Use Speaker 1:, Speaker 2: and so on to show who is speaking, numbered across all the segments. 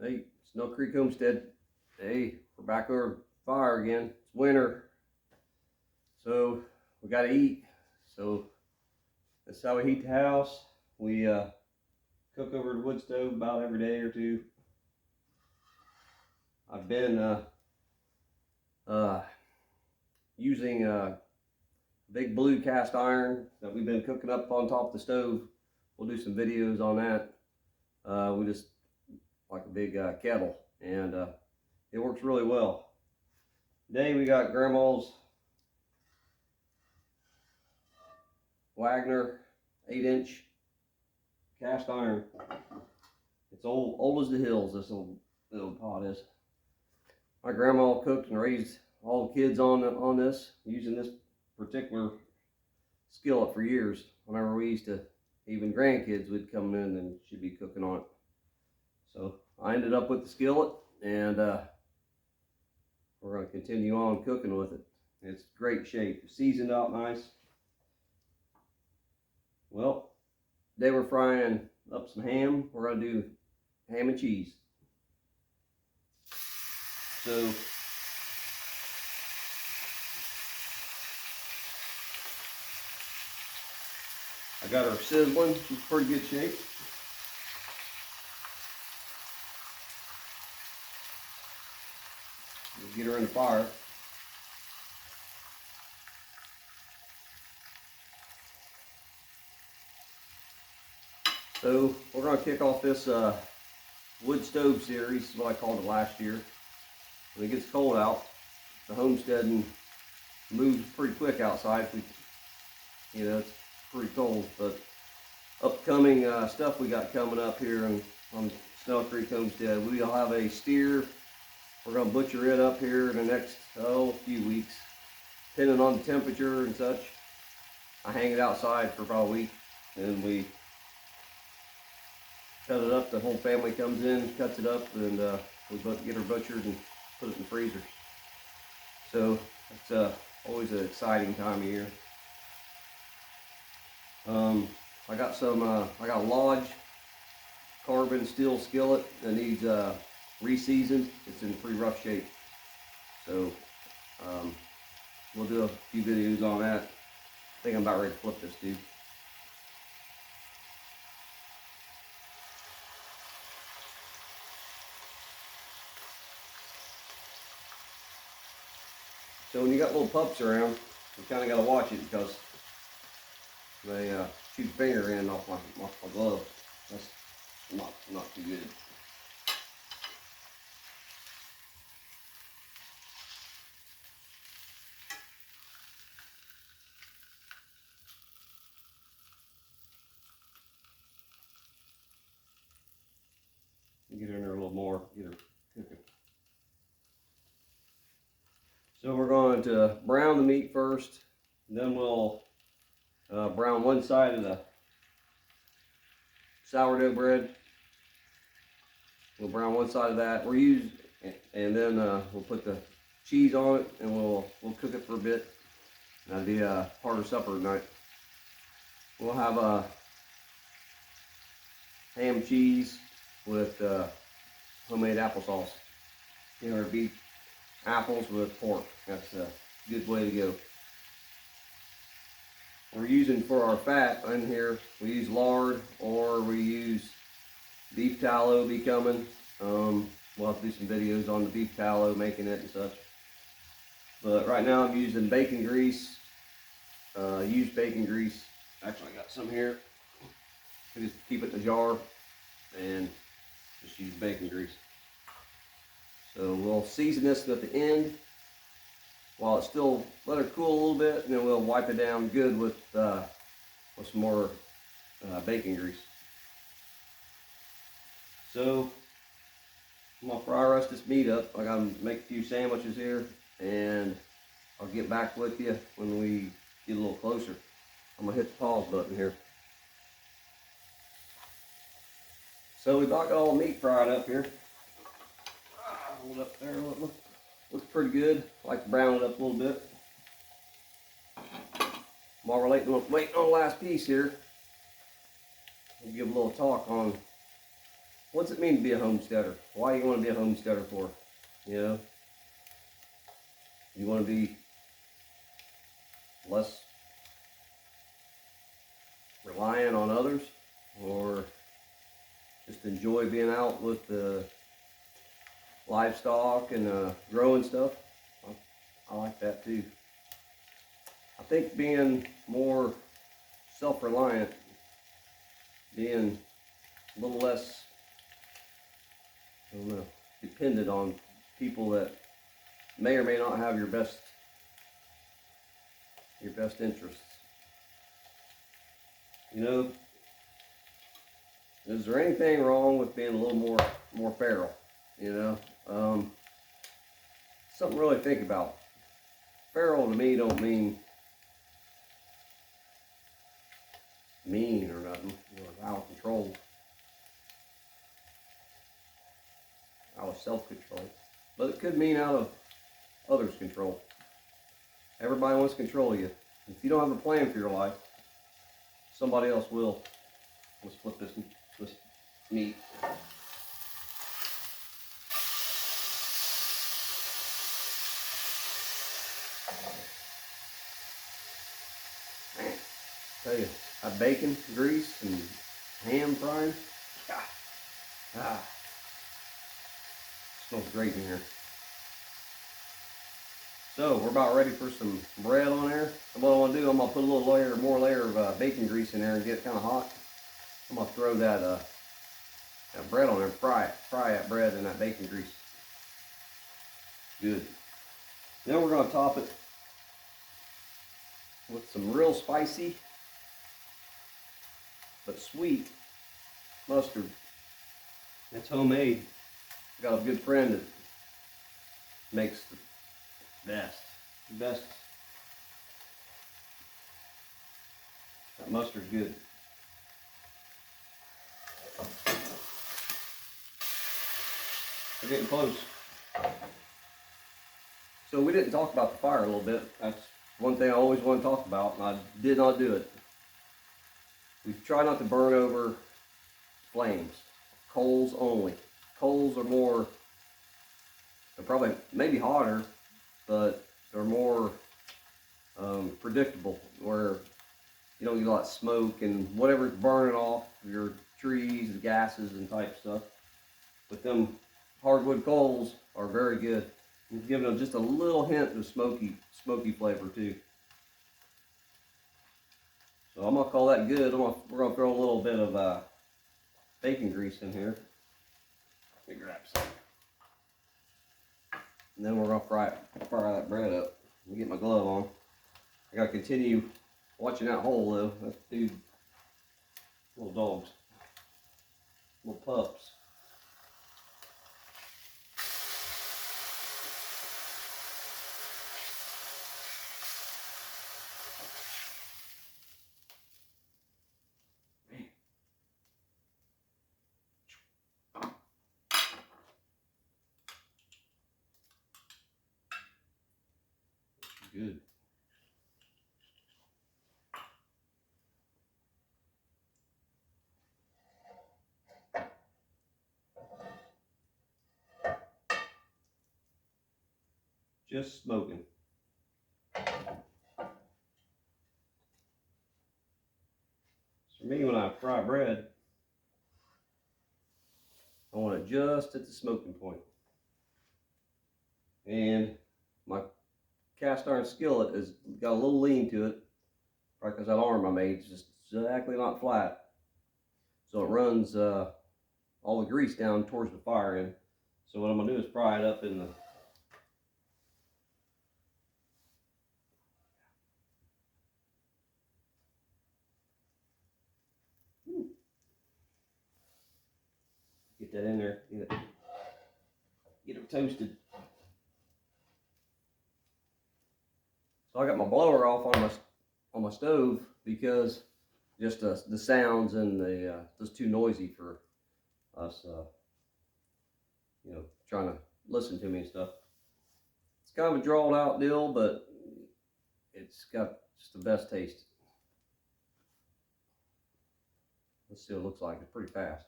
Speaker 1: Hey, Snow Creek Homestead. Hey, we're back over the fire again. It's winter, so we gotta eat. So that's how we heat the house. We cook over the wood stove about every day or two. I've been using big blue cast iron that we've been cooking up on top of the stove. We'll do some videos on that. We just like a big kettle, and it works really well. Today we got Grandma's Wagner 8-inch cast iron. It's old as the hills, this little pot is. My grandma cooked and raised all the kids on this, using this particular skillet for years. Whenever we used to, even grandkids would come in and she'd be cooking on it. So I ended up with the skillet, and we're going to continue on cooking with it. It's great shape, seasoned out nice. Well, today we're frying up some ham. We're going to do ham and cheese. So I got her sizzling. She's pretty good shape. We'll get her in the fire. So we're going to kick off this wood stove series, is what I called it last year. When it gets cold out, the homesteading moves pretty quick outside. It's pretty cold. But upcoming stuff we got coming up here on Snow Creek Homestead. We'll have a steer. We're going to butcher it up here in the next few weeks, depending on the temperature and such. I hang it outside for about a week, and we cut it up. The whole family comes in, cuts it up, and we get her butchered and put it in the freezer. So it's always an exciting time of year. I got a Lodge carbon steel skillet that needs re-seasoned. It's in pretty rough shape. So we'll do a few videos on that. I think I'm about ready to flip this dude. So when you got little pups around, you kind of got to watch it, because they shoot a finger in off my glove. That's not too good. Get her in there a little more, get her cooking. So we're going to brown the meat first, then we'll brown one side of the sourdough bread. We'll brown one side of that. And then we'll put the cheese on it, and we'll cook it for a bit. That'll be part of supper tonight. We'll have a ham cheese with homemade applesauce. It'd be apples with pork. That's a good way to go. We're using for our fat in here, we use lard, or we use beef tallow. Be coming. We'll have to do some videos on the beef tallow, making it and such. But right now I'm using bacon grease, used bacon grease. Actually, I got some here. I just keep it in a jar and just use bacon grease. So we'll season this at the end while it's still, let it cool a little bit, and then we'll wipe it down good with some more bacon grease. So I'm gonna fry rest this meat up. I gotta make a few sandwiches here, and I'll get back with you when we get a little closer. I'm gonna hit the pause button here. So we about got all the meat fried up here. Hold up there. Looks pretty good. I like to brown it up a little bit. While we're waiting on the last piece here, we'll give a little talk on what's it mean to be a homesteader? Why do you want to be a homesteader for? You know, you want to be less reliant on others, or just enjoy being out with the livestock and growing stuff. I like that too. I think being more self-reliant, being a little less, I don't know, dependent on people that may or may not have your best interests. You know, is there anything wrong with being a little more feral? You know, something to really think about. Feral to me don't mean mean or nothing, you know, out of control, out of self-control, but it could mean out of others' control. Everybody wants to control you. If you don't have a plan for your life, somebody else will. Let's flip this meat. Tell you, that bacon, grease, and ham frying. Smells great in here. So we're about ready for some bread on there. And what I want to do, I'm gonna put a little more layer of bacon grease in there and get it kind of hot. I'm gonna throw that bread on there and fry that bread in that bacon grease. Good. Then we're gonna top it with some real spicy but sweet mustard. That's homemade. I got a good friend that makes the best. That mustard's good. We're getting close. So we didn't talk about the fire a little bit. That's one thing I always want to talk about, and I did not do it. We try not to burn over flames. Coals only. Coals are more, they're probably maybe hotter, but they're more predictable, where you don't get a lot of smoke and whatever's burning off your trees, the gases and type stuff. But them hardwood coals are very good. It's giving them just a little hint of smoky flavor too. So I'm gonna call that good. We're gonna throw a little bit of bacon grease in here. Let me grab some. And then we're gonna fry that bread up. Let me get my glove on. I gotta continue watching that hole though. That's dude, little dogs, little pups. Good. Just smoking. For me, when I fry bread, I want it just at the smoking point. And my cast iron skillet has got a little lean to it, right? Because that arm I made is just exactly not flat. So it runs all the grease down towards the fire end. So what I'm gonna do is fry it up in the get that in there, get it toasted. So I got my blower off on my stove because just the sounds and the just too noisy for us, you know, trying to listen to me and stuff. It's kind of a drawn out deal, but it's got just the best taste. Let's see what it looks like. It's pretty fast.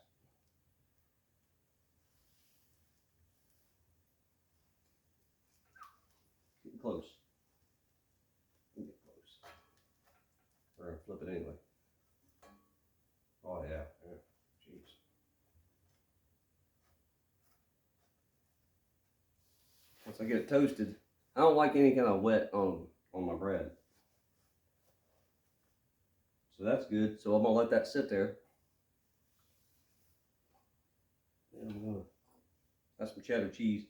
Speaker 1: close. Get close. We're gonna flip it anyway. Oh yeah, yeah. Jeez. Once I get it toasted, I don't like any kind of wet on my bread. So that's good. So I'm gonna let that sit there. And I'm gonna, that's some cheddar cheese.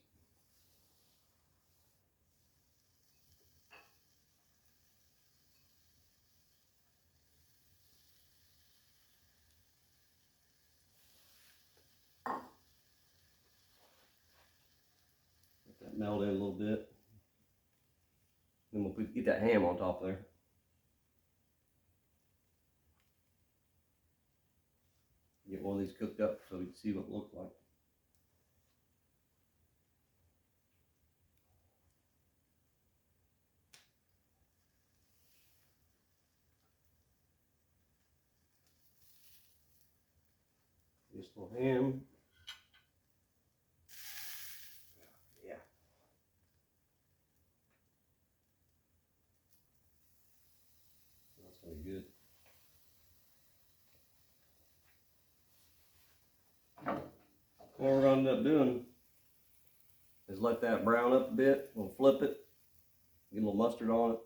Speaker 1: Let that melt in a little bit. Then we'll get that ham on top there. Get one of these cooked up so we can see what it looks like. This little ham. Yeah. That's gonna be good. What we're gonna end up doing is let that brown up a bit. We'll flip it, get a little mustard on it.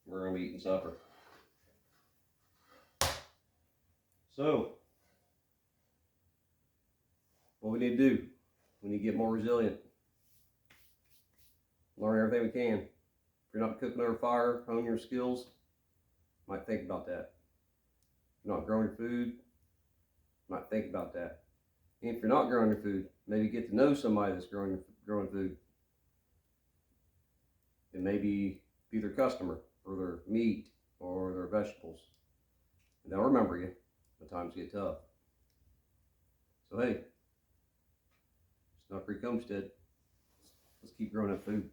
Speaker 1: We're gonna be eating supper. So, what we need to do, we need to get more resilient. Learn everything we can. If you're not cooking over fire, hone your skills, might think about that. If you're not growing your food, might think about that. And if you're not growing your food, maybe get to know somebody that's growing food. And maybe be their customer for their meat or their vegetables. And they'll remember you when times get tough. So hey, Snuck Creek Homestead, let's keep growing that food.